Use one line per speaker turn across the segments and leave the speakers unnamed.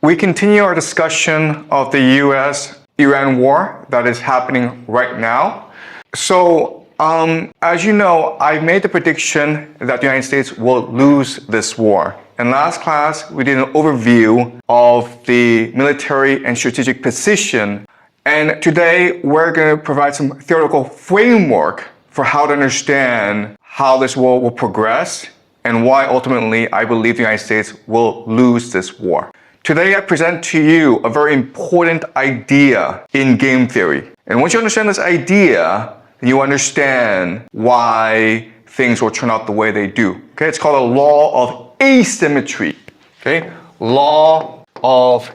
We continue our discussion of the US-Iran war that is happening right now. So, as you know, I made the prediction that the United States will lose this war. In last class, we did an overview of the military and strategic position. And today, we're going to provide some theoretical framework for how to understand how this war will progress and why ultimately I believe the United States will lose this war. Today I present to you a very important idea in game theory. And once you understand this idea, then you understand why things will turn out the way they do. Okay, it's called a law of asymmetry. Okay, law of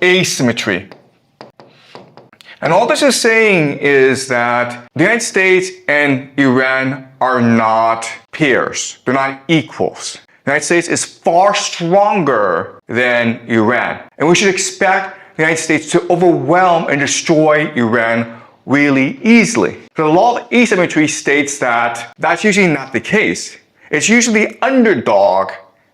asymmetry. And all this is saying is that the United States and Iran are not peers. They're not equals. The United States is far stronger than Iran. And we should expect the United States to overwhelm and destroy Iran really easily. The law of asymmetry states that that's usually not the case. It's usually the underdog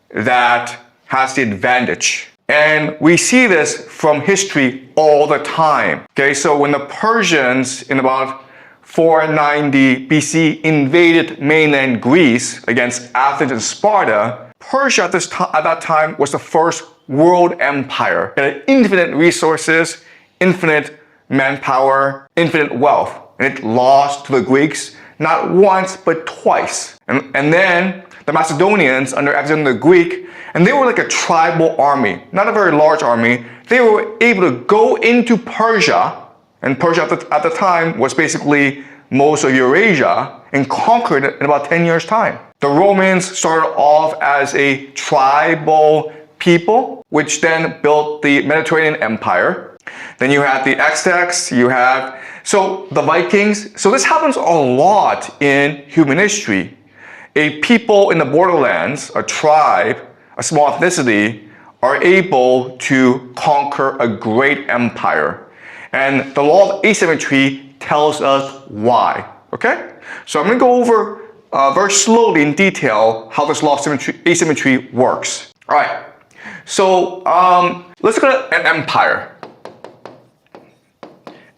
that has the advantage. And we see this from history all the time. Okay, so when the Persians in about 490 BC invaded mainland Greece against Athens and Sparta, Persia at that time was the first world empire. It had infinite resources, infinite manpower, infinite wealth. And it lost to the Greeks not once but twice. And then the Macedonians under Alexander the Greek, and they were like a tribal army, not a very large army. They were able to go into Persia, and Persia at the time was basically most of Eurasia, and conquered it in about 10 years' time. The Romans started off as a tribal people, which then built the Mediterranean Empire. Then you had the Aztecs, so the Vikings. So this happens a lot in human history. A people in the borderlands, a tribe, a small ethnicity, are able to conquer a great empire. And the law of asymmetry tells us why, okay? So I'm going to go over very slowly in detail how this law of asymmetry works. All right, so let's look at an empire.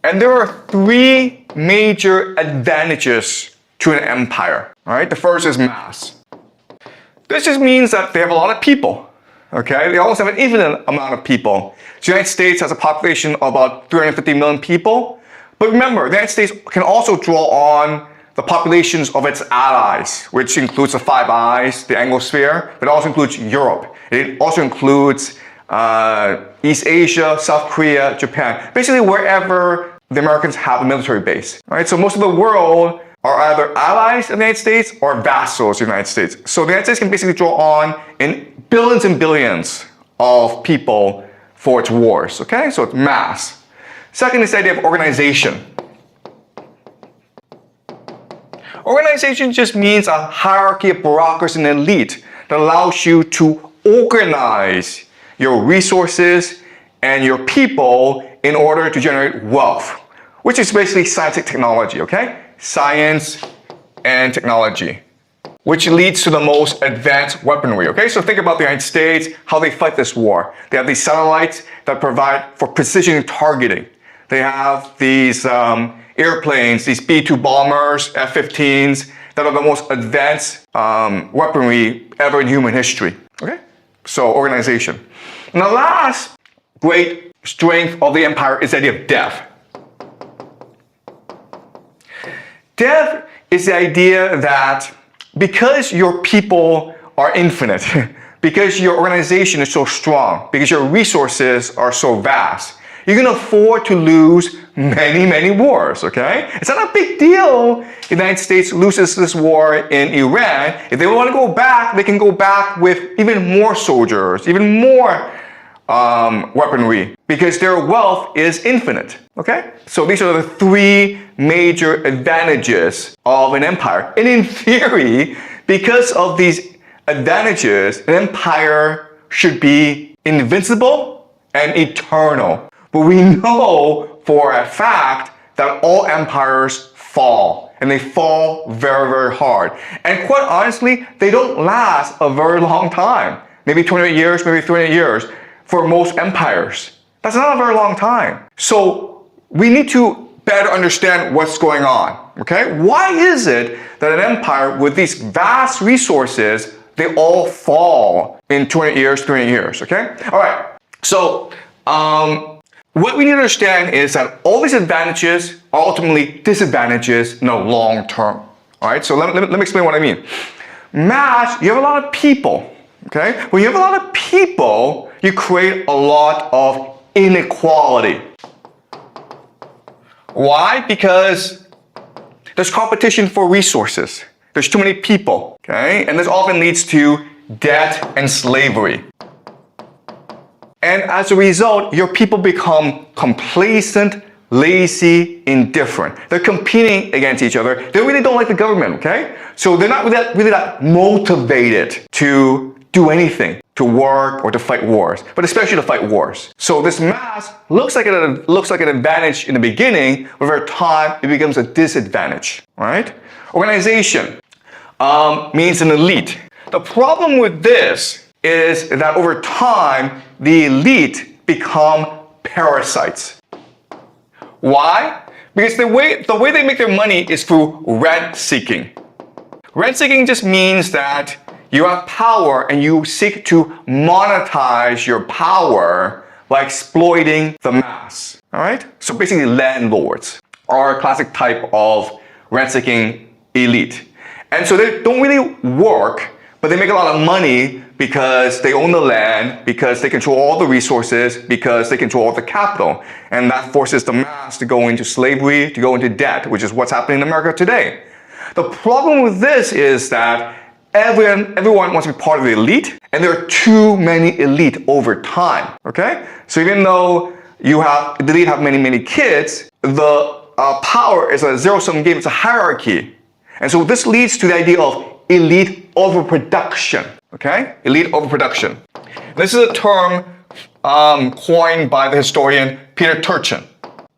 And there are three major advantages to an empire, all right? The first is mass. This just means that they have a lot of people, okay? They almost have an infinite amount of people. The United States has a population of about 350 million people. But remember, the United States can also draw on the populations of its allies, which includes the Five Eyes, the Anglosphere, but it also includes Europe. It also includes East Asia, South Korea, Japan, basically wherever the Americans have a military base. Right? So most of the world are either allies of the United States or vassals of the United States. So the United States can basically draw on in billions and billions of people for its wars. Okay, so it's mass. Second is the idea of organization. Organization just means a hierarchy of bureaucracy and elite that allows you to organize your resources and your people in order to generate wealth, which is basically scientific technology, okay? Science and technology, which leads to the most advanced weaponry, okay? So think about the United States, how they fight this war. They have these satellites that provide for precision targeting. They have these airplanes, these B-2 bombers, F-15s, that are the most advanced weaponry ever in human history, okay? So organization. And the last great strength of the empire is the idea of death. Death is the idea that because your people are infinite, because your organization is so strong, because your resources are so vast, you can afford to lose many, many wars, okay? It's not a big deal if the United States loses this war in Iran. If they want to go back, they can go back with even more soldiers, even more weaponry, because their wealth is infinite, okay? So these are the three major advantages of an empire. And in theory, because of these advantages, an empire should be invincible and eternal. But we know for a fact that all empires fall, and they fall very, very hard. And quite honestly, they don't last a very long time. Maybe 28 years, maybe 300 years. for most empires. That's not a very long time. So we need to better understand what's going on, okay? Why is it that an empire with these vast resources, they all fall in 200 years, 300 years, okay? All right, so what we need to understand is that all these advantages are ultimately disadvantages in the long term, all right? So let me explain what I mean. Mass, you have a lot of people, okay? When you have a lot of people, you create a lot of inequality. Why? Because there's competition for resources. There's too many people, okay? And this often leads to debt and slavery. And as a result, your people become complacent, lazy, indifferent. They're competing against each other. They really don't like the government, okay? So they're not really that motivated to do anything, to work or to fight wars, but especially to fight wars. So this mass looks like an advantage in the beginning, but over time it becomes a disadvantage, right? Organization means an elite. The problem with this is that over time, the elite become parasites. Why? Because the way they make their money is through rent seeking. Rent seeking just means that you have power and you seek to monetize your power by exploiting the mass, all right? So basically landlords are a classic type of rent-seeking elite. And so they don't really work, but they make a lot of money because they own the land, because they control all the resources, because they control all the capital. And that forces the mass to go into slavery, to go into debt, which is what's happening in America today. The problem with this is that everyone wants to be part of the elite, and there are too many elite over time, okay? So even though the elite have many kids, the power is a zero-sum game, it's a hierarchy. And so this leads to the idea of elite overproduction, okay? Elite overproduction. This is a term coined by the historian Peter Turchin.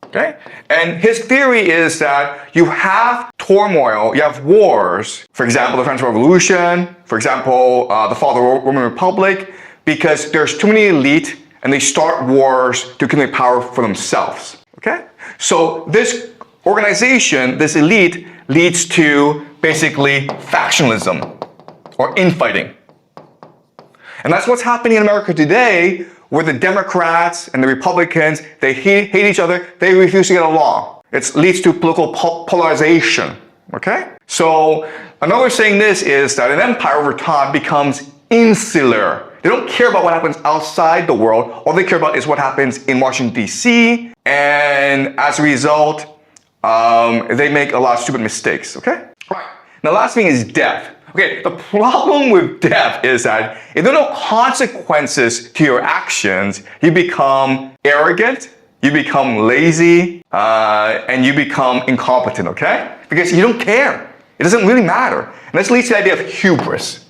Okay? And his theory is that you have turmoil, you have wars, for example, the French Revolution, for example, the fall of the Roman Republic, because there's too many elite and they start wars to accumulate power for themselves. Okay? So this organization, this elite, leads to basically factionalism or infighting. And that's what's happening in America today, where the Democrats and the Republicans, they hate each other, they refuse to get along. It leads to political polarization, okay? So another saying this is that an empire over time becomes insular. They don't care about what happens outside the world. All they care about is what happens in Washington, D.C. And as a result, they make a lot of stupid mistakes, okay? Right. Now, the last thing is death. Okay, the problem with death is that if there are no consequences to your actions, you become arrogant, you become lazy, and you become incompetent, okay? Because you don't care. It doesn't really matter. And this leads to the idea of hubris.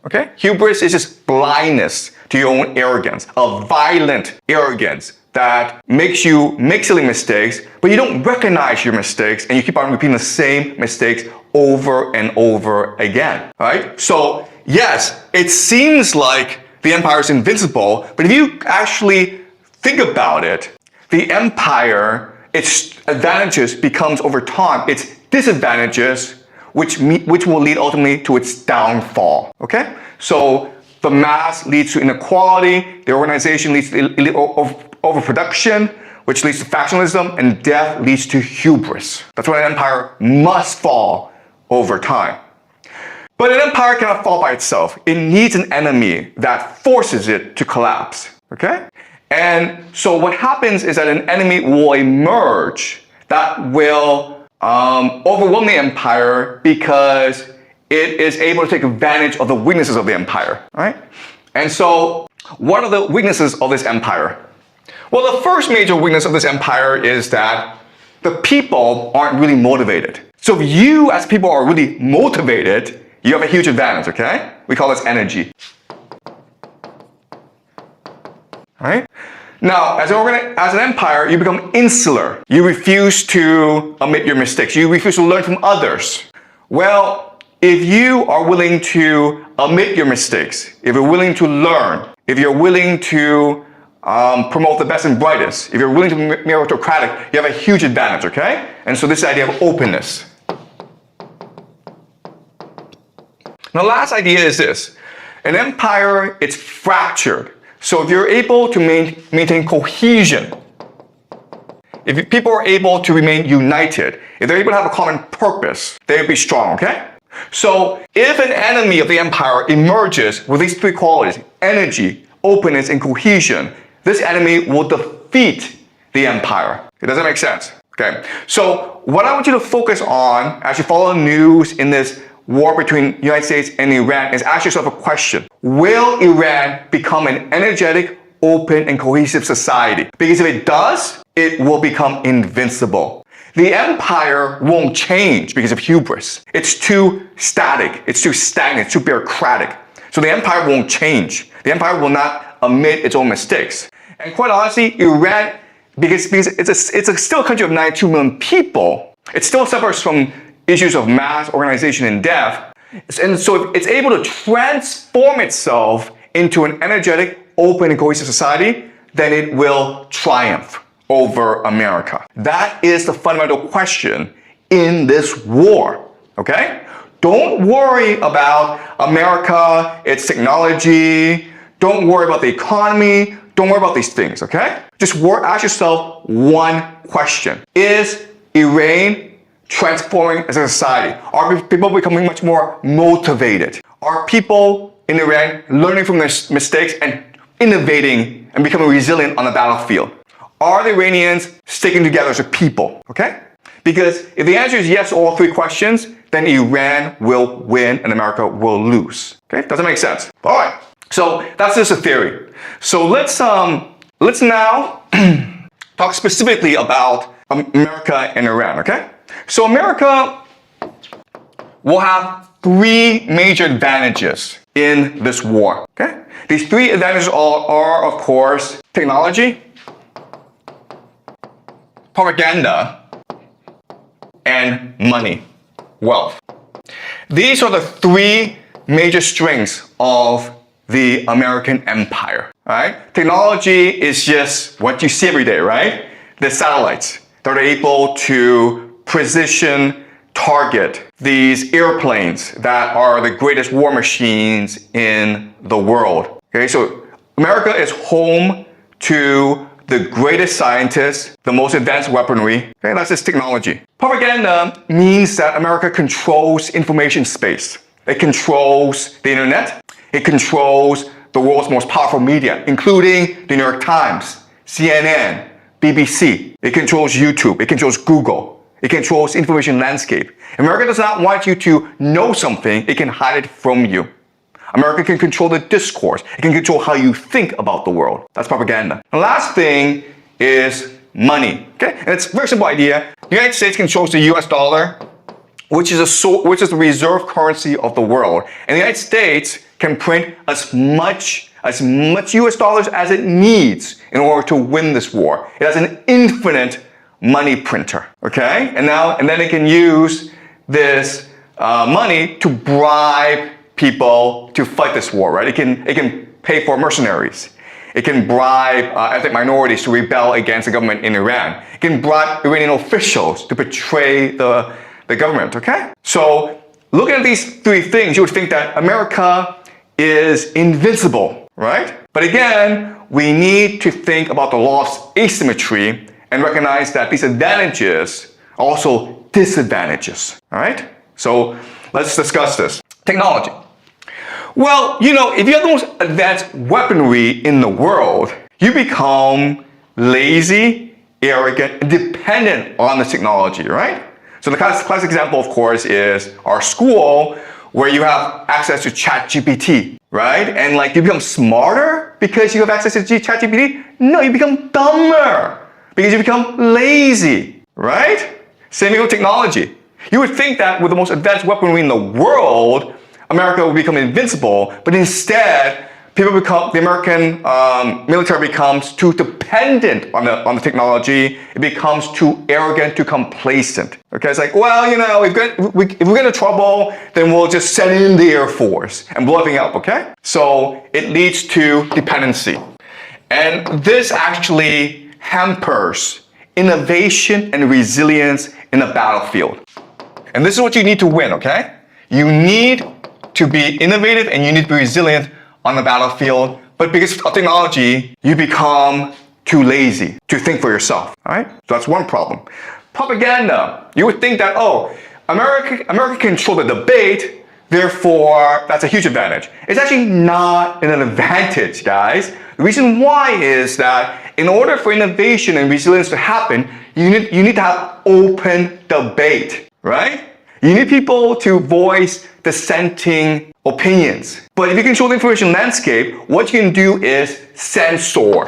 Okay? Hubris is just blindness to your own arrogance, a violent arrogance that makes you make silly mistakes, but you don't recognize your mistakes and you keep on repeating the same mistakes over and over again, right? So yes, it seems like the empire is invincible, but if you actually think about it, the empire, its advantages becomes over time its disadvantages, which will lead ultimately to its downfall, okay? So the mass leads to inequality, the organization leads to overproduction, which leads to factionalism, and death leads to hubris. That's why an empire must fall over time. But an empire cannot fall by itself. It needs an enemy that forces it to collapse, okay? And so what happens is that an enemy will emerge that will overwhelm the empire because it is able to take advantage of the weaknesses of the empire, right? And so what are the weaknesses of this empire? Well, the first major weakness of this empire is that the people aren't really motivated. So if you as people are really motivated, you have a huge advantage, okay? We call this energy. All right? Now, as an empire, you become insular. You refuse to admit your mistakes. You refuse to learn from others. Well, if you are willing to admit your mistakes, if you're willing to learn, if you're willing to promote the best and brightest, if you're willing to be meritocratic, you have a huge advantage, okay? And so this idea of openness. Now, the last idea is this. An empire, it's fractured. So if you're able to maintain cohesion, if people are able to remain united, if they're able to have a common purpose, they'll be strong, okay? So if an enemy of the empire emerges with these three qualities, energy, openness, and cohesion, this enemy will defeat the empire. Does that make sense? Okay. So what I want you to focus on as you follow the news in this war between the United States and Iran is ask yourself a question. Will Iran become an energetic, open, and cohesive society? Because if it does, it will become invincible. The empire won't change because of hubris. It's too static. It's too stagnant. It's too bureaucratic. So the empire won't change. The empire will not admit its own mistakes. And quite honestly, Iran, because it's still a country of 92 million people, it still suffers from issues of mass organization and death. And so if it's able to transform itself into an energetic, open, and cohesive society, then it will triumph over America. That is the fundamental question in this war, okay? Don't worry about America, its technology. Don't worry about the economy. Don't worry about these things, okay? Just ask yourself one question. Is Iran transforming as a society? Are people becoming much more motivated? Are people in Iran learning from their mistakes and innovating and becoming resilient on the battlefield? Are the Iranians sticking together as a people, okay? Because if the answer is yes to all three questions, then Iran will win and America will lose, okay? Does that make sense? All right, so that's just a theory. So let's now talk specifically about America and Iran, okay? So America will have three major advantages in this war, okay? These three advantages are of course, technology, propaganda, and money, wealth. These are the three major strengths of the American empire, right? Technology is just what you see every day, right? The satellites that are able to precision target these airplanes that are the greatest war machines in the world. Okay, so America is home to the greatest scientists, the most advanced weaponry, okay, that's just technology. Propaganda means that America controls information space. It controls the internet. It controls the world's most powerful media, including the New York Times, CNN, BBC. It controls YouTube. It controls Google. It controls information landscape. America does not want you to know something. It can hide it from you. America can control the discourse. It can control how you think about the world. That's propaganda. The last thing is money. Okay, and it's a very simple idea. The United States controls the US dollar, which is the reserve currency of the world. And the United States can print as much US dollars as it needs in order to win this war. It has an infinite money printer. Okay, and then it can use this money to bribe people to fight this war, right? It can pay for mercenaries. It can bribe ethnic minorities to rebel against the government in Iran. It can bribe Iranian officials to betray the government, okay? So looking at these three things, you would think that America is invincible, right? But again, we need to think about the law of asymmetry and recognize that these advantages are also disadvantages, all right? So let's discuss this. Technology. Well, you know, if you have the most advanced weaponry in the world, you become lazy, arrogant, and dependent on the technology, right? So the classic example, of course, is our school, where you have access to ChatGPT, right? And like you become smarter because you have access to ChatGPT? No, you become dumber because you become lazy, right? Same thing with technology. You would think that with the most advanced weaponry in the world, America will become invincible, but instead, the American military becomes too dependent on the technology. It becomes too arrogant, too complacent. Okay, it's like, well, you know, if we get into trouble, then we'll just send in the Air Force and blow everything up, okay? So it leads to dependency. And this actually hampers innovation and resilience in the battlefield. And this is what you need to win, okay? You need to be innovative and you need to be resilient on the battlefield, but because of technology, you become too lazy to think for yourself, all right? So that's one problem. Propaganda. You would think that, oh, America controls the debate, therefore that's a huge advantage. It's actually not an advantage, guys. The reason why is that in order for innovation and resilience to happen, you need to have open debate, right? You need people to voice dissenting opinions. But if you control the information landscape, what you can do is censor.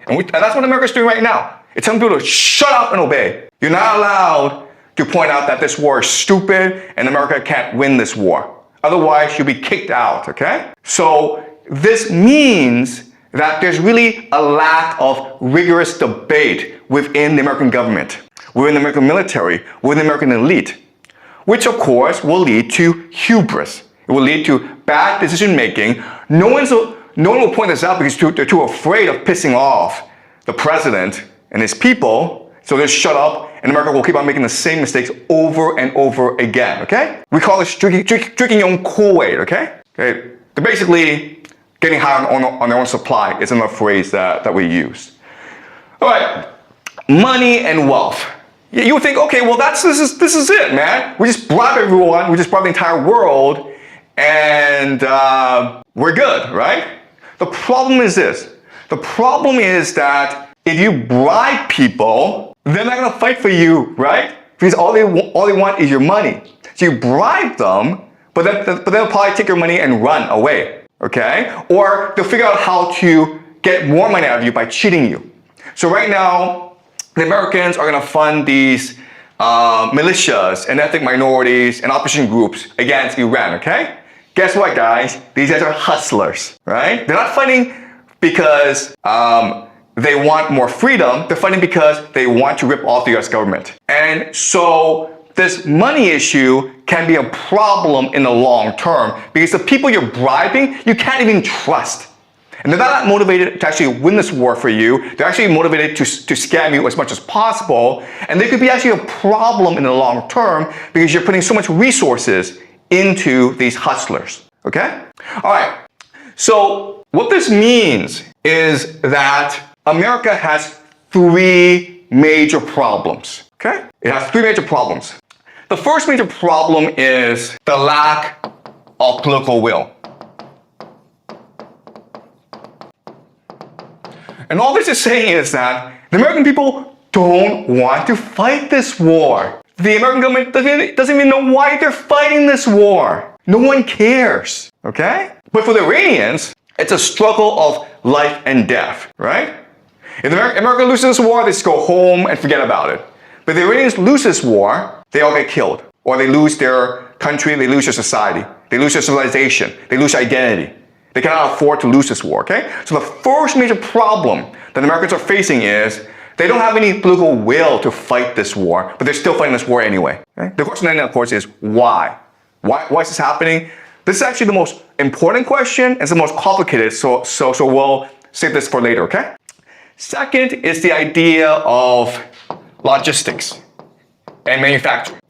And that's what America's doing right now. It's telling people to shut up and obey. You're not allowed to point out that this war is stupid and America can't win this war. Otherwise, you'll be kicked out, okay? So this means that there's really a lack of rigorous debate within the American government, within the American military, within the American elite, which of course will lead to hubris. It will lead to bad decision making. No one will point this out because they're too afraid of pissing off the president and his people. So they shut up and America will keep on making the same mistakes over and over again, okay? We call this drinking your own Kool-Aid, okay? They're basically getting high on their own supply is another phrase that we use. All right, money and wealth. You would think, okay, well this is it, man. We just bribe everyone, we just bribe the entire world, and we're good, right? The problem is this. The problem is that if you bribe people, they're not gonna fight for you, right? Because all they want is your money. So you bribe them, but they'll probably take your money and run away, okay? Or they'll figure out how to get more money out of you by cheating you. So right now, the Americans are gonna fund these militias and ethnic minorities and opposition groups against Iran, okay? Guess what, guys? These guys are hustlers, right? They're not fighting because they want more freedom. They're fighting because they want to rip off the US government. And so this money issue can be a problem in the long term because the people you're bribing, you can't even trust. And they're not motivated to actually win this war for you. They're actually motivated to scam you as much as possible. And they could be actually a problem in the long term because you're putting so much resources into these hustlers, okay? All right, so what this means is that America has three major problems, okay? It has three major problems. The first major problem is the lack of political will. And all this is saying is that the American people don't want to fight this war. The American government doesn't even know why they're fighting this war. No one cares, okay? But for the Iranians, it's a struggle of life and death, right? If America loses this war, they just go home and forget about it. But if the Iranians lose this war, they all get killed. Or they lose their country, they lose their society. They lose their civilization. They lose identity. They cannot afford to lose this war, okay? So the first major problem that Americans are facing is they don't have any political will to fight this war, but they're still fighting this war anyway. Okay? The question then, of course, is why? Why is this happening? This is actually the most important question and it's the most complicated, so we'll save this for later, okay? Second is the idea of logistics and manufacturing.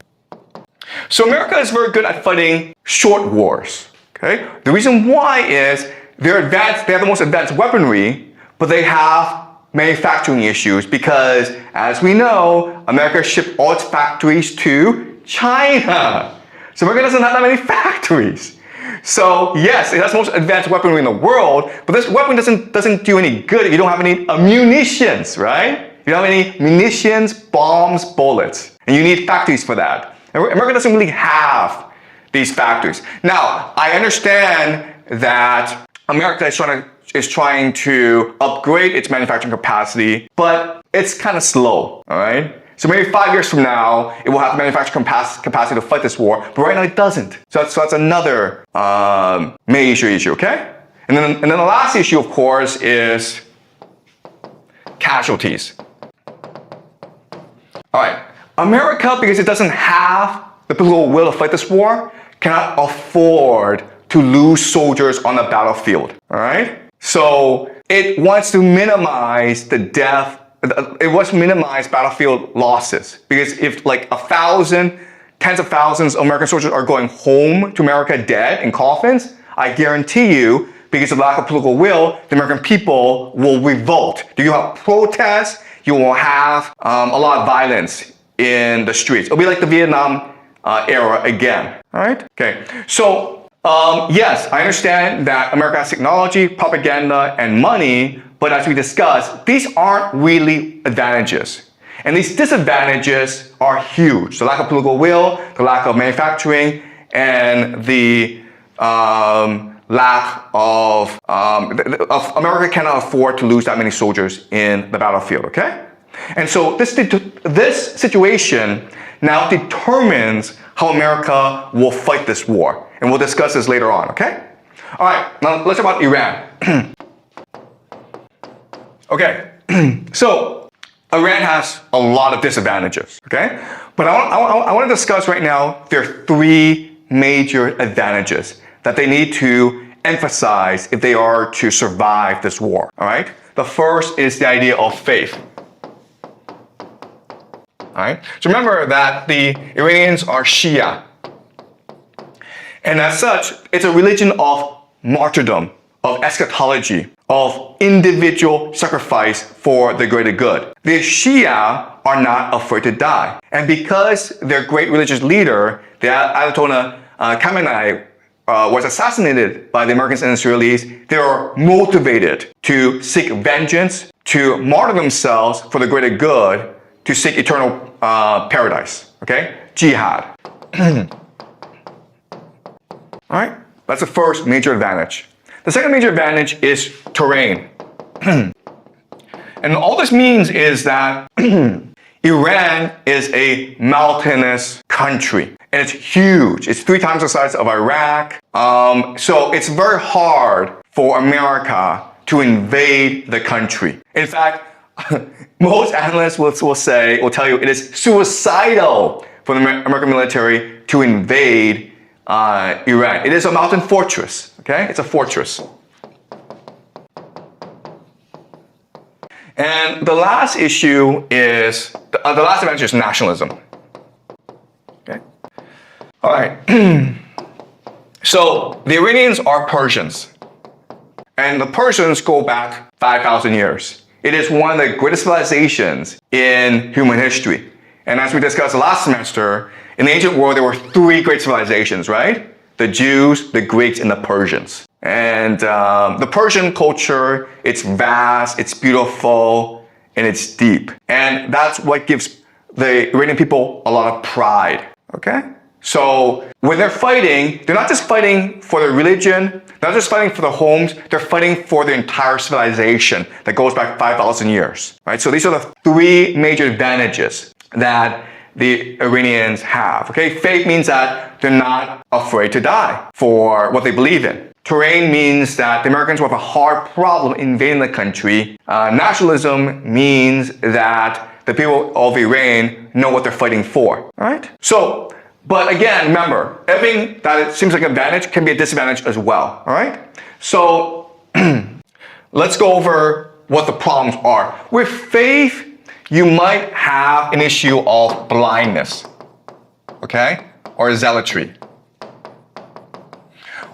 So America is very good at fighting short wars, okay? The reason why is they have the most advanced weaponry, but they have manufacturing issues because, as we know, America shipped all its factories to China. So America doesn't have that many factories. So yes, it has the most advanced weaponry in the world, but this weapon doesn't do any good if you don't have any munitions, right? You don't have any munitions, bombs, bullets, and you need factories for that. America doesn't really have these factories. Now, I understand that America is trying to upgrade its manufacturing capacity, but it's kind of slow, all right? So maybe 5 years from now, it will have the manufacturing capacity to fight this war, but right now it doesn't. So that's another major issue, okay? And then the last issue, of course, is casualties. All right, America, because it doesn't have the political will to fight this war, cannot afford to lose soldiers on the battlefield. All right, so it wants to minimize the death. It wants to minimize battlefield losses, because if like 1,000, tens of thousands of American soldiers are going home to America dead in coffins, I guarantee you, because of lack of political will, the American people will revolt. You have protests, you will have a lot of violence in the streets. It'll be like the Vietnam era again, all right? Okay, so yes, I understand that America has technology, propaganda, and money, but as we discussed, these aren't really advantages. And these disadvantages are huge. The lack of political will, the lack of manufacturing, and the lack of America cannot afford to lose that many soldiers in the battlefield, okay? And so this situation now determines how America will fight this war. And we'll discuss this later on, okay? All right, now let's talk about Iran. Okay, so Iran has a lot of disadvantages, okay? But I want to discuss right now their 3 major advantages that they need to emphasize if they are to survive this war, all right? The first is the idea of faith. All right, so remember that the Iranians are Shia. And as such, it's a religion of martyrdom, of eschatology, of individual sacrifice for the greater good. The Shia are not afraid to die. And because their great religious leader, the Ayatollah Khamenei, was assassinated by the Americans and Israelis, they are motivated to seek vengeance, to martyr themselves for the greater good, to seek eternal paradise, okay? Jihad. All right, that's the first major advantage. The second major advantage is terrain. And all this means is that Iran is a mountainous country, and it's huge. It's 3 times the size of Iraq. So it's very hard for America to invade the country. In fact, most analysts will tell you it is suicidal for the American military to invade Iran. It is a mountain fortress, okay? It's a fortress. And the last issue is, the last advantage is nationalism, okay? All right, so the Iranians are Persians, and the Persians go back 5,000 years. It is one of the greatest civilizations in human history. And as we discussed last semester, in the ancient world, there were 3 great civilizations, right? The Jews, the Greeks, and the Persians. And the Persian culture, it's vast, it's beautiful, and it's deep. And that's what gives the Iranian people a lot of pride, okay? So when they're fighting, they're not just fighting for their religion, they're not just fighting for their homes, they're fighting for the entire civilization that goes back 5,000 years, right? So these are the 3 major advantages that the Iranians have, okay? Faith means that they're not afraid to die for what they believe in. Terrain means that the Americans will have a hard problem invading the country. Nationalism means that the people of Iran know what they're fighting for, all right? So, but again, remember, everything that it seems like an advantage can be a disadvantage as well, all right? So, let's go over what the problems are. With faith, you might have an issue of blindness, okay? Or zealotry,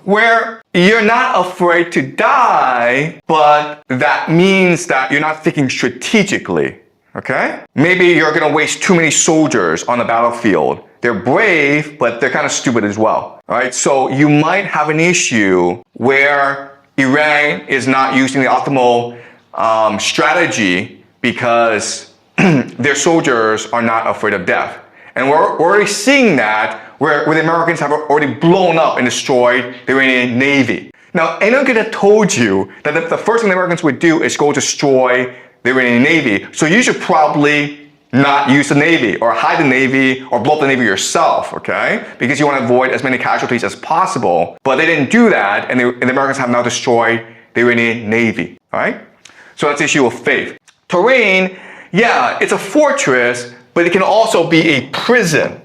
where you're not afraid to die, but that means that you're not thinking strategically, okay? Maybe you're gonna waste too many soldiers on the battlefield. They're brave, but they're kind of stupid as well, all right? So you might have an issue where Iran is not using the optimal strategy because their soldiers are not afraid of death. And we're already seeing that where the Americans have already blown up and destroyed the Iranian Navy. Now, anyone could have told you that the first thing the Americans would do is go destroy the Iranian Navy. So you should probably not use the Navy or hide the Navy or blow up the Navy yourself, okay? Because you want to avoid as many casualties as possible. But they didn't do that, and the Americans have now destroyed the Iranian Navy, all right? So that's the issue of faith. Terrain, yeah, it's a fortress, but it can also be a prison,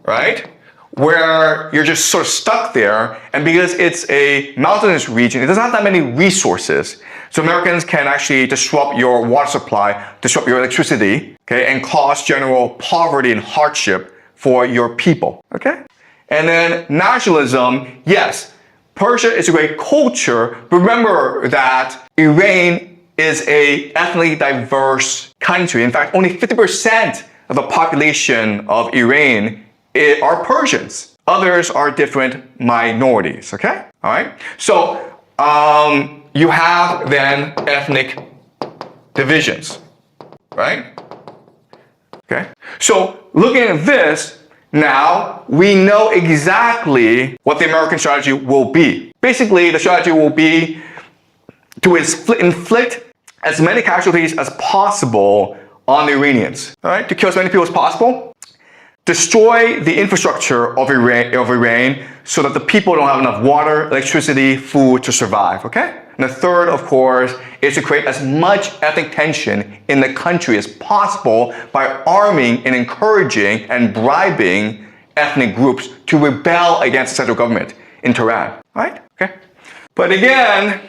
right? Where you're just sort of stuck there, and because it's a mountainous region, it doesn't have that many resources. So Americans can actually disrupt your water supply, disrupt your electricity, okay, and cause general poverty and hardship for your people, okay? And then nationalism, yes, Persia is a great culture, but remember that Iran is a ethnically diverse country. In fact, only 50% of the population of Iran are Persians. Others are different minorities, okay? All right? So, you have then ethnic divisions, right? Okay? So, looking at this, now we know exactly what the American strategy will be. Basically, the strategy will be to inflict as many casualties as possible on the Iranians, all right? To kill as many people as possible. Destroy the infrastructure of Iran so that the people don't have enough water, electricity, food to survive, okay? And the third, of course, is to create as much ethnic tension in the country as possible by arming and encouraging and bribing ethnic groups to rebel against the central government in Tehran, right? Okay? But again,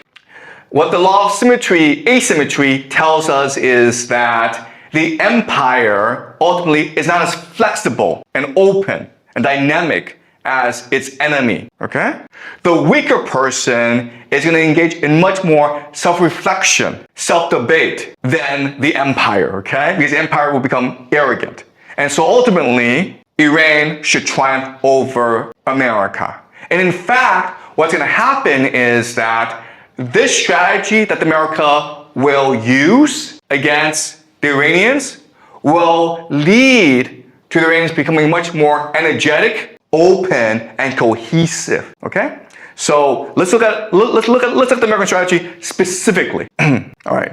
what the law of asymmetry tells us is that the empire ultimately is not as flexible and open and dynamic as its enemy, okay? The weaker person is going to engage in much more self-reflection, self-debate than the empire, okay? Because the empire will become arrogant. And so ultimately, Iran should triumph over America. And in fact, what's going to happen is that this strategy that America will use against the Iranians will lead to the Iranians becoming much more energetic, open, and cohesive. Okay? So let's look at the American strategy specifically. All right.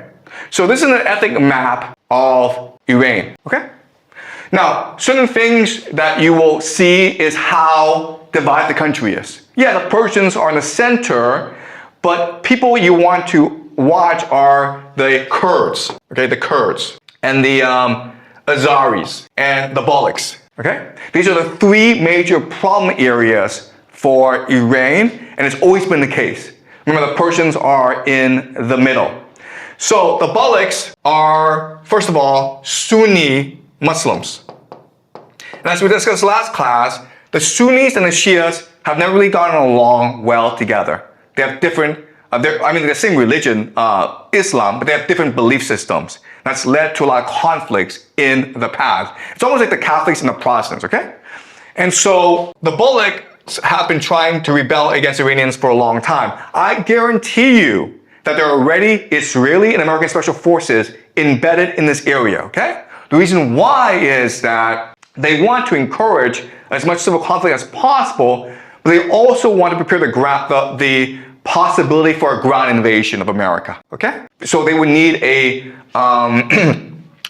So this is an ethnic map of Iran. Okay? Now, certain things that you will see is how divided the country is. Yeah, the Persians are in the center, but people you want to watch are the Kurds, okay, the Kurds, and the Azaris, and the Balochs, okay? These are the three major problem areas for Iran, and it's always been the case. Remember, the Persians are in the middle. So the Balochs are, first of all, Sunni Muslims. And as we discussed last class, the Sunnis and the Shias have never really gotten along well together. They have different they're the same religion, Islam, but they have different belief systems. That's led to a lot of conflicts in the past. It's almost like the Catholics and the Protestants, okay? And so the Balochs have been trying to rebel against Iranians for a long time. I guarantee you that there are already Israeli and American special forces embedded in this area, okay? The reason why is that they want to encourage as much civil conflict as possible, but they also want to prepare the possibility for a ground invasion of America, okay? So they would need a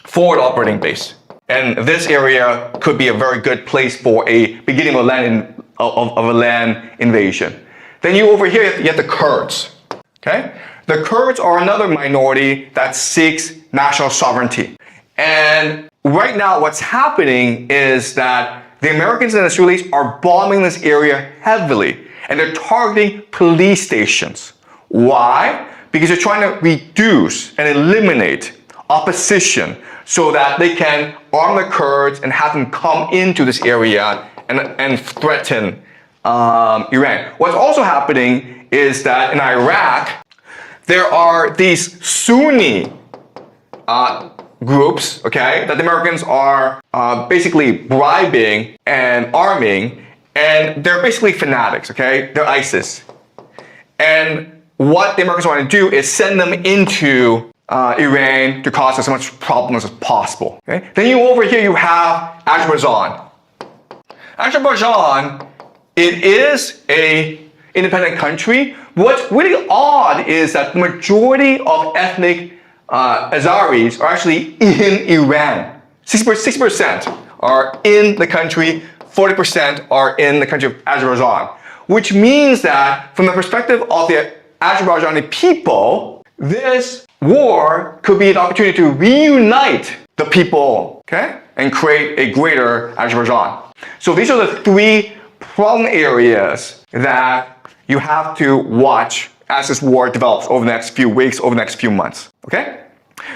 forward operating base. And this area could be a very good place for a beginning of a land invasion. Then over here, you have the Kurds, okay? The Kurds are another minority that seeks national sovereignty. And right now, what's happening is that the Americans and Israelis are bombing this area heavily, and they're targeting police stations. Why? Because they're trying to reduce and eliminate opposition so that they can arm the Kurds and have them come into this area and threaten Iran. What's also happening is that in Iraq, there are these Sunni groups, okay, that the Americans are basically bribing and arming, and they're basically fanatics, okay? They're ISIS. And what the Americans want to do is send them into Iran to cause as much problems as possible, okay? Then over here you have Azerbaijan. Azerbaijan, it is a independent country. What's really odd is that the majority of ethnic Azaris are actually in Iran. 60% are in the country, 40% are in the country of Azerbaijan, which means that from the perspective of the Azerbaijani people, this war could be an opportunity to reunite the people, okay, and create a greater Azerbaijan. So these are the three problem areas that you have to watch as this war develops over the next few weeks, over the next few months, okay?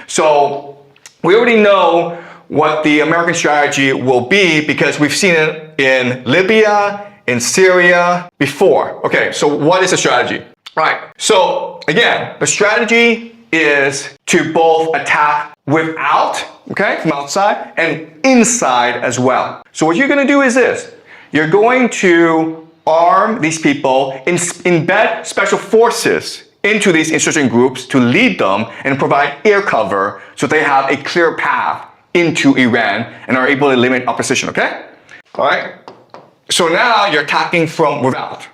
So we already know what the American strategy will be because we've seen it in Libya, in Syria before. Okay, so what is the strategy? All right, so again, the strategy is to both attack without, okay, from outside, and inside as well. So what you're gonna do is this. You're going to arm these people, embed special forces into these insurgent groups to lead them and provide air cover so they have a clear path into Iran and are able to limit opposition, okay? All right? So now you're attacking from without.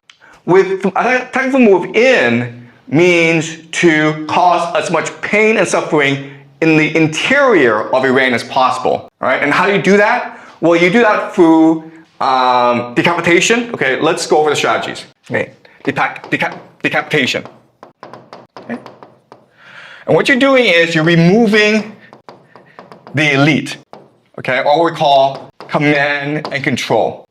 Attacking from within means to cause as much pain and suffering in the interior of Iran as possible, all right? And how do you do that? Well, you do that through decapitation. Okay, let's go over the strategies. Okay, decapitation. Okay. And what you're doing is you're removing the elite, okay, or what we call command and control.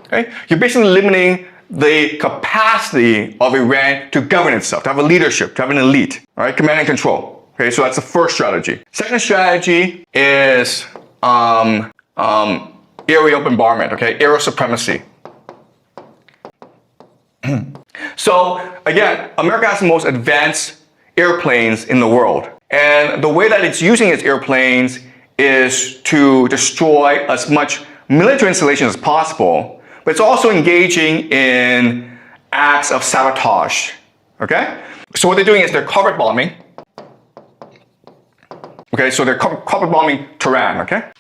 Okay, you're basically limiting the capacity of Iran to govern itself, to have a leadership, to have an elite, all right, command and control. Okay, so that's the first strategy. Second strategy is aerial bombardment, okay, aerial supremacy. So again, America has the most advanced airplanes in the world. And the way that it's using its airplanes is to destroy as much military installations as possible, but it's also engaging in acts of sabotage, okay? So what they're doing is they're carpet bombing. Okay, so they're carpet bombing Tehran, okay?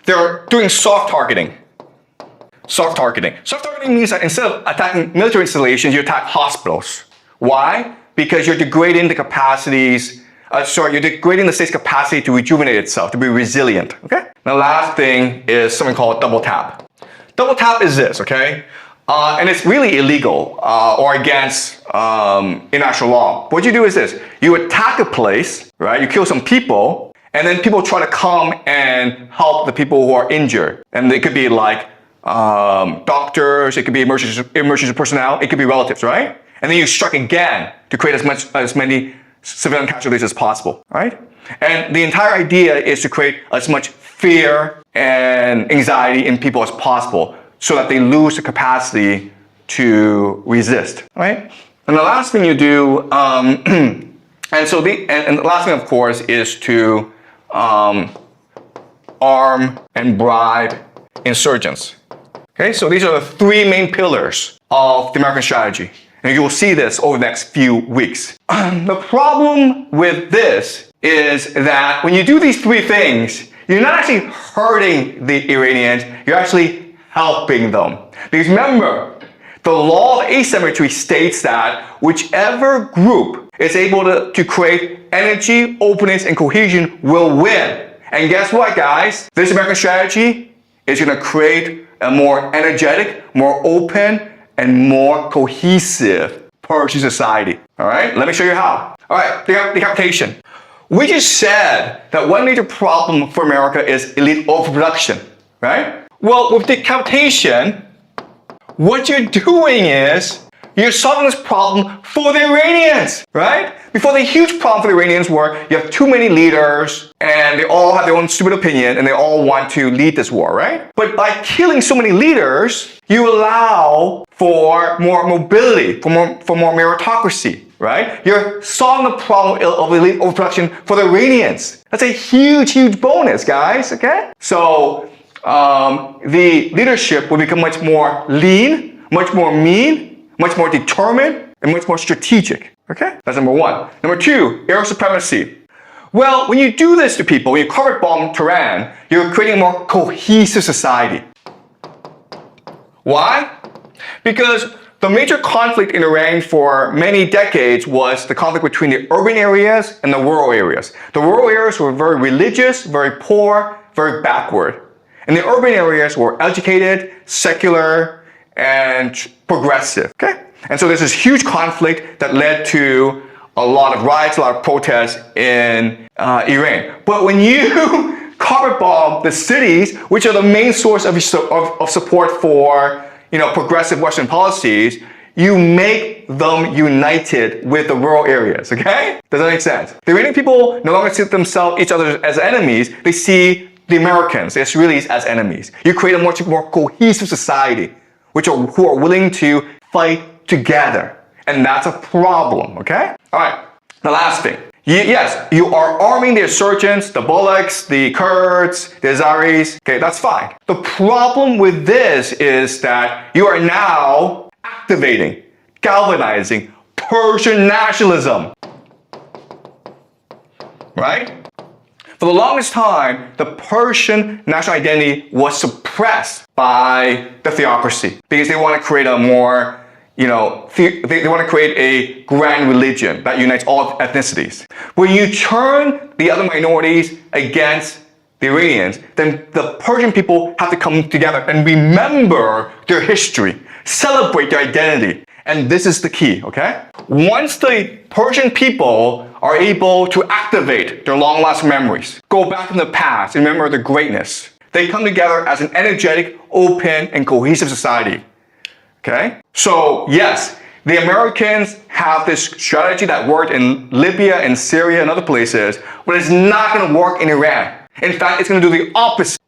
They're doing soft targeting. Soft targeting. Soft targeting means that instead of attacking military installations, you attack hospitals. Why? Because you're degrading the capacities, you're degrading the state's capacity to rejuvenate itself, to be resilient, okay? The last thing is something called double tap. Double tap is this, okay? And it's really illegal or against international law. What you do is this. You attack a place, right? You kill some people, and then people try to come and help the people who are injured. And it could be like doctors, it could be emergency personnel, it could be relatives, right? And then you strike again to create as many civilian casualties as possible, right? And the entire idea is to create as much fear and anxiety in people as possible so that they lose the capacity to resist, right? And the last thing you do, and the last thing, of course, is to arm and bribe insurgents. Okay, so these are the three main pillars of the American strategy. And you will see this over the next few weeks. The problem with this is that when you do these three things, you're not actually hurting the Iranians, you're actually helping them. Because remember, the law of asymmetry states that whichever group is able to create energy, openness, and cohesion will win. And guess what, guys? This American strategy is going to create a more energetic, more open, and more cohesive Persian society. All right, let me show you how. All right, decapitation. We just said that one major problem for America is elite overproduction, right? Well, with decapitation, what you're doing is you're solving this problem for the Iranians, right? Before, the huge problem for the Iranians were you have too many leaders and they all have their own stupid opinion and they all want to lead this war, right? But by killing so many leaders, you allow for more mobility, for more meritocracy, right? You're solving the problem of elite overproduction for the Iranians. That's a huge, huge bonus, guys, okay? So the leadership will become much more lean, much more mean, much more determined, and much more strategic, okay? That's number one. Number two, aerial supremacy. Well, when you do this to people, when you carpet bomb Tehran, you're creating a more cohesive society. Why? Because The major conflict in Iran for many decades was the conflict between the urban areas and the rural areas. The rural areas were very religious, very poor, very backward. And the urban areas were educated, secular, and progressive, okay? And so there's this huge conflict that led to a lot of riots, a lot of protests in Iran. But when you carpet bomb the cities, which are the main source of support for progressive Western policies, you make them united with the rural areas, okay? Does that make sense? The Iranian people no longer see themselves, each other as enemies. They see the Americans, the Israelis, as enemies. You create a much more cohesive society, who are willing to fight together. And that's a problem, okay? All right, the last thing. Yes, you are arming the insurgents, the Balochs, the Kurds, the Azaris. Okay, that's fine. The problem with this is that you are now activating, galvanizing Persian nationalism. Right? For the longest time, the Persian national identity was suppressed by the theocracy because they want to create a more they want to create a grand religion that unites all ethnicities. When you turn the other minorities against the Iranians, then the Persian people have to come together and remember their history, celebrate their identity. And this is the key, okay? Once the Persian people are able to activate their long-lost memories, go back in the past and remember their greatness, they come together as an energetic, open, and cohesive society. Okay? So yes, the Americans have this strategy that worked in Libya and Syria and other places, but it's not going to work in Iran. In fact, it's going to do the opposite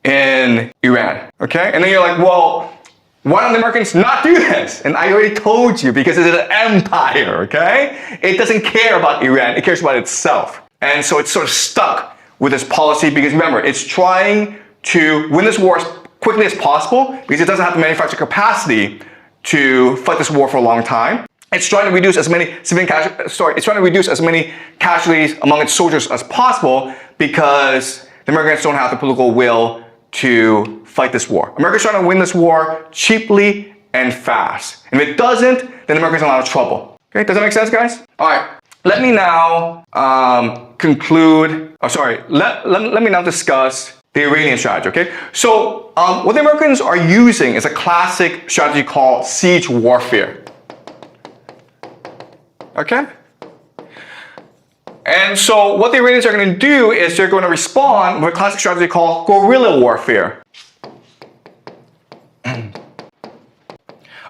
in Iran. Okay? And then you're like, well, why don't the Americans not do this? And I already told you, because it's an empire, okay? It doesn't care about Iran, it cares about itself. And so it's sort of stuck with this policy because remember, it's trying to win this war as quickly as possible because it doesn't have the manufacturing capacity to fight this war for a long time. It's trying to reduce as many casualties among its soldiers as possible because the Americans don't have the political will to fight this war. America's trying to win this war cheaply and fast. And if it doesn't, then America's in a lot of trouble. Okay, does that make sense, guys? All right, let me now let me now discuss the Iranian strategy, okay? So what the Americans are using is a classic strategy called siege warfare. Okay? And so what the Iranians are going to do is they're going to respond with a classic strategy called guerrilla warfare. Okay,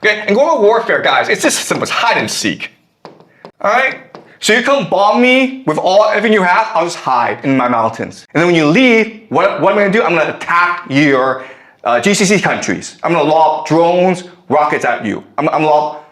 and guerrilla warfare, guys, it's just simple, it's hide and seek. Alright? So you come bomb me with everything you have, I'll just hide in my mountains. And then when you leave, what am I going to do? I'm going to attack your GCC countries. I'm going to lob drones, rockets at you. I'm going to lob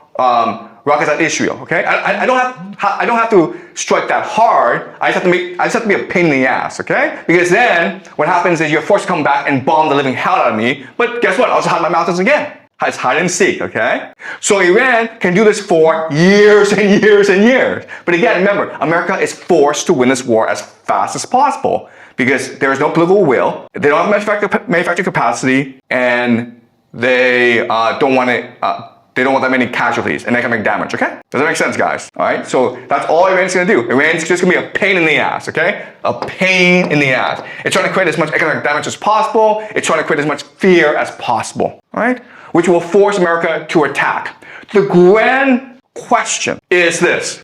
rockets at Israel. Okay? I don't have to strike that hard. I just have to be a pain in the ass. Okay? Because then what happens is you're forced to come back and bomb the living hell out of me. But guess what? I'll just hide in my mountains again. It's hide and seek, okay? So Iran can do this for years and years and years. But again, remember, America is forced to win this war as fast as possible because there is no political will, they don't have manufacturing capacity, and they don't want that many casualties and economic damage, okay? Does that make sense, guys? All right, so that's all Iran's gonna do. Iran's just gonna be a pain in the ass, okay? A pain in the ass. It's trying to create as much economic damage as possible. It's trying to create as much fear as possible, all right? Which will force America to attack. The grand question is this: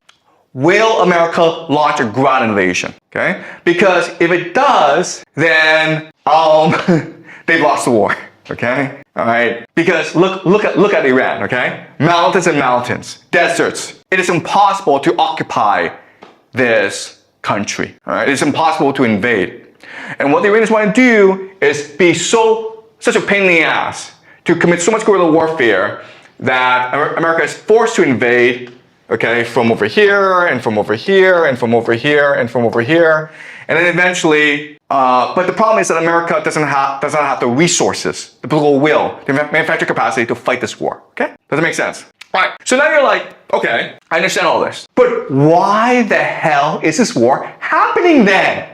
will America launch a ground invasion? Okay? Because if it does, then they've lost the war. Okay? All right? Because look at Iran. Okay? Mountains and mountains, deserts. It is impossible to occupy this country. All right? It's impossible to invade. And what the Iranians want to do is be such a pain in the ass, to commit so much guerrilla warfare that America is forced to invade, okay, from over here, and from over here, and from over here, and from over here. And then eventually, but the problem is that America doesn't have the resources, the political will, the manufacturing capacity to fight this war, okay? Does that make sense? All right, so now you're like, okay, I understand all this, but why the hell is this war happening then?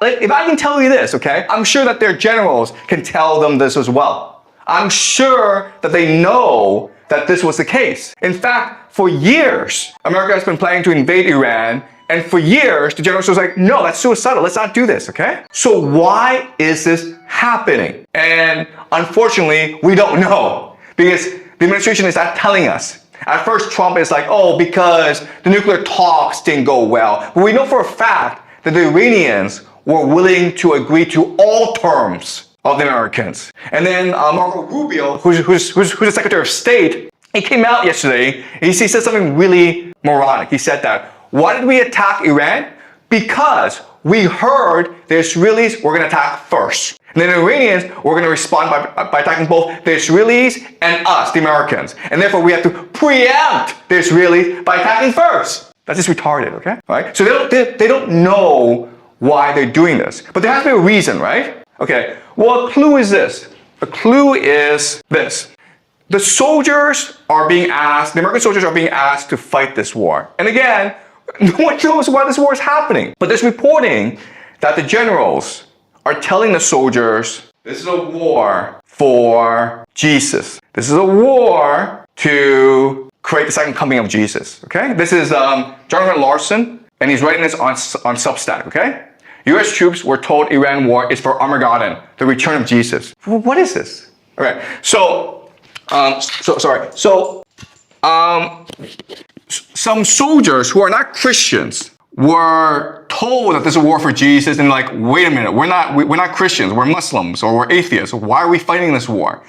Like, if I can tell you this, okay, I'm sure that their generals can tell them this as well. I'm sure that they know that this was the case. In fact, for years, America has been planning to invade Iran, and for years, the general was like, no, that's suicidal, let's not do this, okay? So why is this happening? And unfortunately, we don't know, because the administration is not telling us. At first, Trump is like, oh, because the nuclear talks didn't go well. But we know for a fact that the Iranians were willing to agree to all terms of the Americans. And then Marco Rubio, who's the Secretary of State, he came out yesterday and he said something really moronic. He said that, why did we attack Iran? Because we heard the Israelis were going to attack first. And then the Iranians were going to respond by attacking both the Israelis and us, the Americans. And therefore we have to preempt the Israelis by attacking first. That's just retarded, okay? All right? So they don't know why they're doing this. But there has to be a reason, right? Okay, well, a clue is this. A clue is this. The soldiers are being asked, the American soldiers are being asked to fight this war. And again, no one knows why this war is happening. But there's reporting that the generals are telling the soldiers, this is a war for Jesus. This is a war to create the second coming of Jesus, okay? This is Jonathan Larson, and he's writing this on Substack, okay? U.S. troops were told Iran war is for Armageddon, the return of Jesus. What is this? Okay, some soldiers who are not Christians were told that this is a war for Jesus, and like, wait a minute, we're not Christians, we're Muslims or we're atheists. Why are we fighting this war?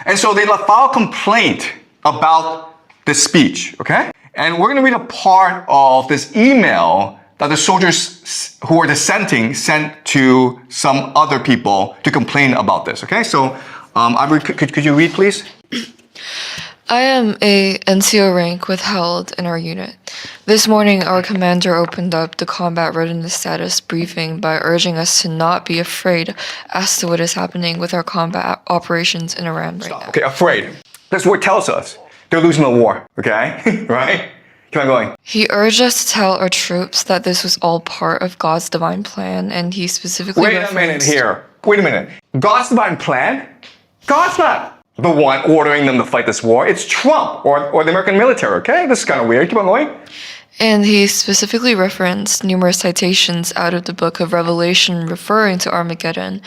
And so they filed a complaint about this speech, okay? And we're going to read a part of this email that the soldiers who were dissenting sent to some other people to complain about this, okay? So, could you read, please?
I am a NCO rank withheld in our unit. This morning, our commander opened up the combat readiness status briefing by urging us to not be afraid as to what is happening with our combat operations in Iran right now.
Okay, afraid. This word tells us they're losing the war, okay? Right? Keep on going.
He urged us to tell our troops that this was all part of God's divine plan, and he specifically
Wait a minute here. Wait a minute. God's divine plan? God's not the one ordering them to fight this war. It's Trump or the American military, okay? This is kind of weird. Keep on going.
And he specifically referenced numerous citations out of the book of Revelation referring to Armageddon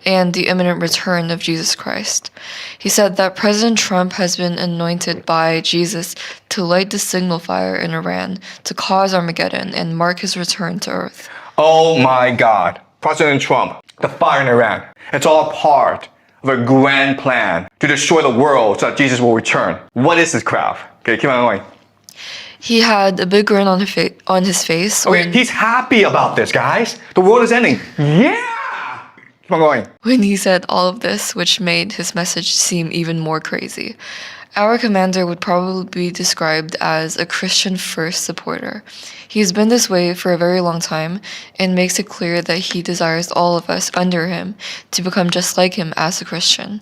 and the imminent return of Jesus Christ. He said that President Trump has been anointed by Jesus to light the signal fire in Iran to cause Armageddon and mark his return to earth.
Oh my God. President Trump, the fire in Iran. It's all a part of a grand plan to destroy the world so that Jesus will return. What is this crap? Okay, keep on going.
He had a big grin on his face.
Okay, he's happy about this, guys. The world is ending. Yeah! Keep on going.
When he said all of this, which made his message seem even more crazy. Our commander would probably be described as a Christian first supporter. He's been this way for a very long time and makes it clear that he desires all of us under him to become just like him as a Christian.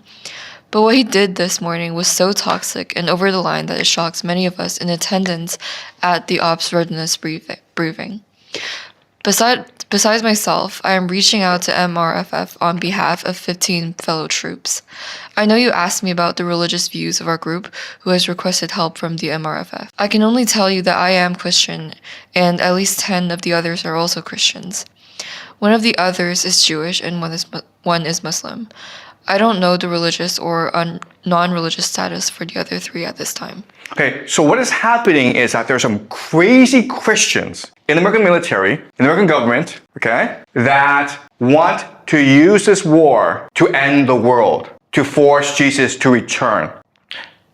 But what he did this morning was so toxic and over the line that it shocks many of us in attendance at the Ops Readiness briefing. Besides myself, I am reaching out to MRFF on behalf of 15 fellow troops. I know you asked me about the religious views of our group who has requested help from the MRFF. I can only tell you that I am Christian, and at least 10 of the others are also Christians. One of the others is Jewish and one is Muslim. I don't know the religious or non-religious status for the other 3 at this time.
Okay, so what is happening is that there's some crazy Christians in the American military, in the American government, okay, that want to use this war to end the world, to force Jesus to return.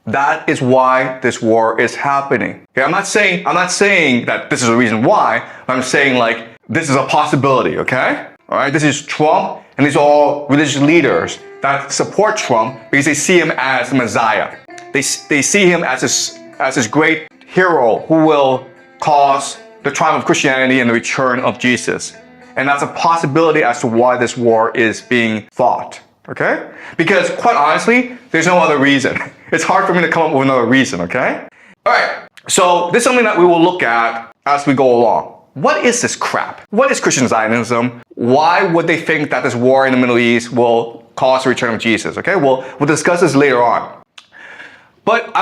That is why this war is happening. Okay, I'm not saying that this is the reason why. I'm saying like this is a possibility, okay? All right, this is Trump, and these are all religious leaders that support Trump because they see him as the Messiah. They see him as this great hero who will cause the triumph of Christianity and the return of Jesus. And that's a possibility as to why this war is being fought, okay? Because quite honestly, there's no other reason. It's hard for me to come up with another reason, okay? All right, so this is something that we will look at as we go along. What is this crap? What is Christian Zionism? Why would they think that this war in the Middle East will cause the return of Jesus? Okay, we'll discuss this later on. But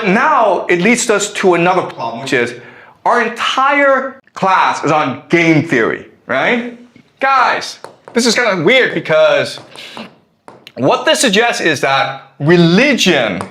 now it leads us to another problem, which is our entire class is on game theory, right? Guys, this is kind of weird because what this suggests is that religion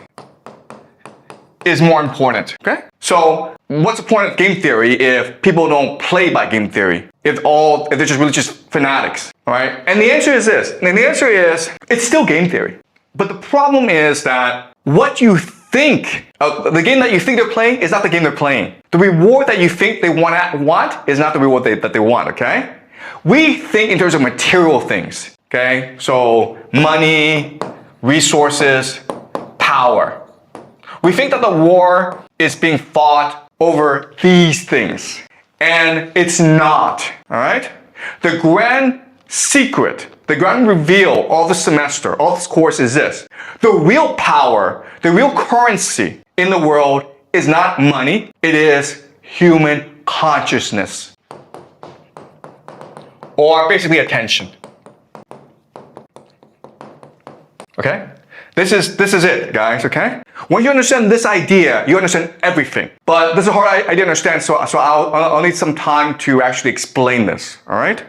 is more important, okay? So what's the point of game theory if people don't play by game theory? If they're just religious fanatics, all right? And the answer is this, and the answer is, it's still game theory. But the problem is that what you think, the game that you think they're playing is not the game they're playing. The reward that you think they want is not the reward that they want, okay? We think in terms of material things, okay? So money, resources, power. We think that the war is being fought over these things, and it's not, all right? The grand secret, the grand reveal of the semester, of this course is this. The real power, the real currency in the world is not money, it is human consciousness. Or basically attention. Okay? This is it, guys, okay? When you understand this idea, you understand everything. But this is a hard idea to understand, so I'll need some time to actually explain this, all right?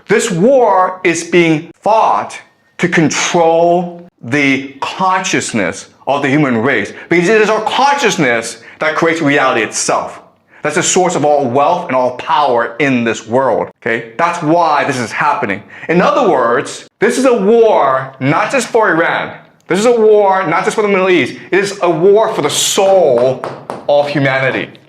This war is being fought to control the consciousness of the human race, because it is our consciousness that creates reality itself. That's the source of all wealth and all power in this world, okay? That's why this is happening. In other words, this is a war not just for Iran. This is a war not just for the Middle East. It is a war for the soul of humanity.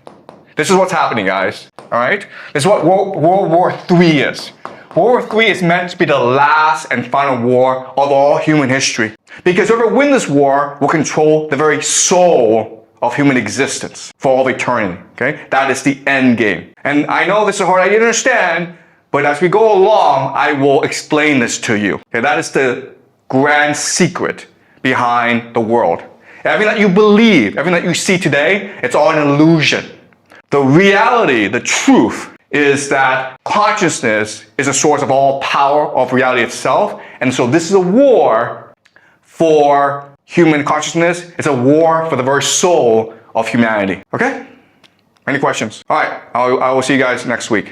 This is what's happening, guys, all right? This is what World War III is. World War III is meant to be the last and final war of all human history. Because whoever wins this war will control the very soul of human existence for all of eternity, okay? That is the end game. And I know this is hard idea to understand, but as we go along, I will explain this to you. Okay? That is the grand secret behind the world. Everything that you believe, everything that you see today, it's all an illusion. The reality, the truth, is that consciousness is a source of all power of reality itself. And so this is a war for human consciousness. It's a war for the very soul of humanity. Okay? Any questions? All right, I will see you guys next week.